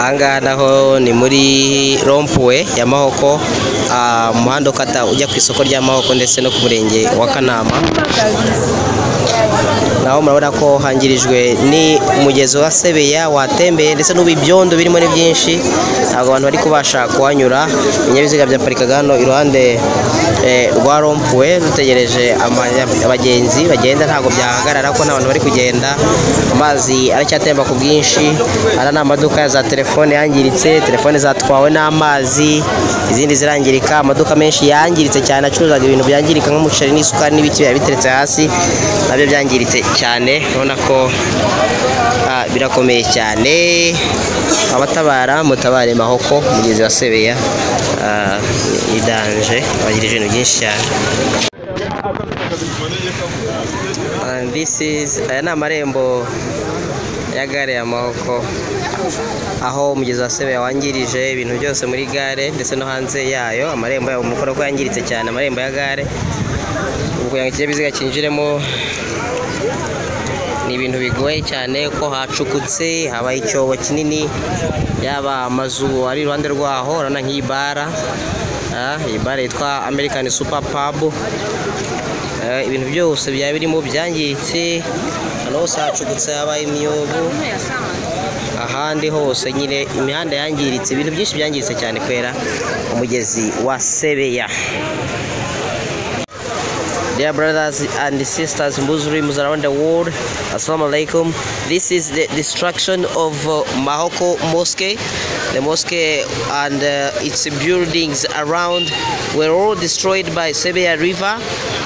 Ahangaha naho ni muri rompuwe ya Mahoko, umuhanda ukata ujya ku isoko rya Mahoko ndetse no ku murenge wa Kanama. Naho murabona ko hangirijwe ni umugezi wa Sebeya watembeye ndetse n'ubibyondo birimo ni byinshi, ntabwo abantu bari kubasha kuhanyura. Ibinyabiziga byaparikaga hano iruhande rwa rompuwe dutegereje abagenzi bagenda, ntabwo byahagarara ko n'abantu bari kugenda. Amazi aracyatemba ku bwinshi, ara n'amaduka ya za telefone yangiritse, telefone zatwawe n'amazi, izindi zirangirika. Amaduka menshi yangiritse cyane acuruzaga ibintu byangirika nk'umuceri n'isukari n'ibiki biteretse hasi, nabyo byangiritse cyane. Urabona ko birakomeye cyane. Abatabara mutabare Mahoko, umugezi wa Sebeya idanje, bagirije ibintu byinshi cyane. Aya ni amarembo ya gare ya Mahoko, aho umugezi wa Sebeya wangirije ibintu byose muri gare ndetse no hanze yayo. Amarembo yawo mukora ko yangiritse cyane, amarembo ya gare. Ubwo kugira ngo ikinyabiziga kinjiremo ni ibintu bigoye cyane, ko hacukutse, habaye icyobo kinini, yaba amazu ari iruhande rwaho. urabona nk'iyi bara, iyi bara yitwa American Super Pub, ibintu byose byaba birimo byangiritse. Hano hose hacukutse, habaye imyobo, ahandi hose nyine imihanda yangiritse, ibintu byinshi byangiritse cyane kubera umugezi wa Sebeya. Dear brothers and sisters, Muslims around the world, Assalamu alaikum. This is the destruction of Mahoko Mosque. The mosque and its buildings around were all destroyed by Sebeya River,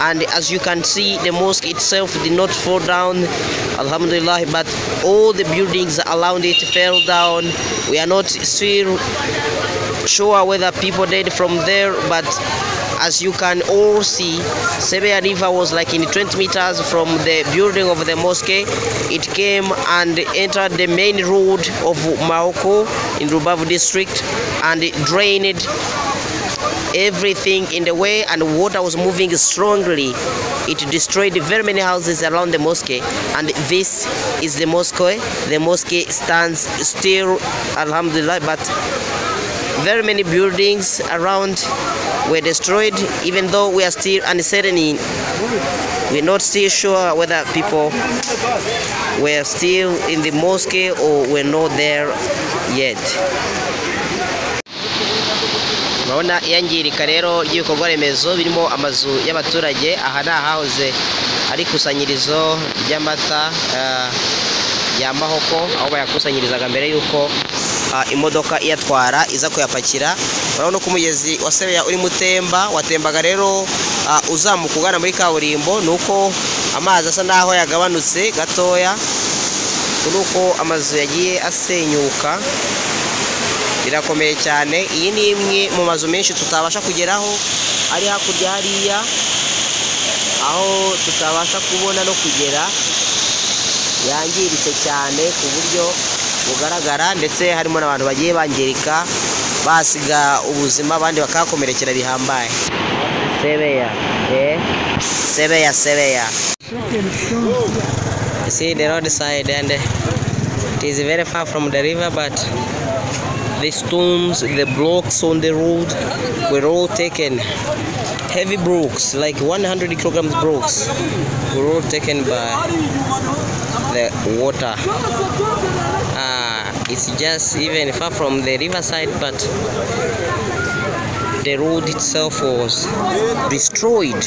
and as you can see, the mosque itself did not fall down, alhamdulillah, but all the buildings around it fell down. We are not still sure whether people died from there, but as you can all see, Sebeya River was like in 20 meters from the building of the mosque. It came and entered the main road of Mahoko in Rubavu district and it drained everything in the way, and water was moving strongly. It destroyed very many houses around the mosque, and this is the mosque. The mosque stands still, alhamdulillah, but very many buildings around were destroyed, even though we are still uncertain. We're not still sure whether people were still in the mosque or were not there yet. Murabona iyangirika rero ry'ibikorwa remezo birimo amazu y'abaturage. Aha ni ahahoze ari kusanyirizo ry'amata ya Mahoko, aho bayakusanyirizaga mbere yuko imodoka iyatwara iza kuyapakira. Urabona ko umugezi wa Sebeya uri mutemba, watembaga rero uzamuka ugana muri kaburimbo, nuko amazi asa naho yagabanutse gatoya, nuko amazu yagiye asenyuka. Birakomeye cyane. Iyi ni imwe mu mazu menshi tutabasha kugeraho, ari hakurya hariya, aho tutabasha kubona no kugera, yangiritse cyane ku buryo bugaragara, ndetse harimo n'abantu bagiye bangirika, bahasiga ubuzima, abandi bakakomerekera bihambaye. Sebeya, Sebeya, Sebeya. You see the road side, and it is very far from the river, but the stones, the blocks on the road were all taken. Heavy blocks, like 100 kilograms blocks, were all taken by the water. It's just even far from the riverside, but the road itself was destroyed.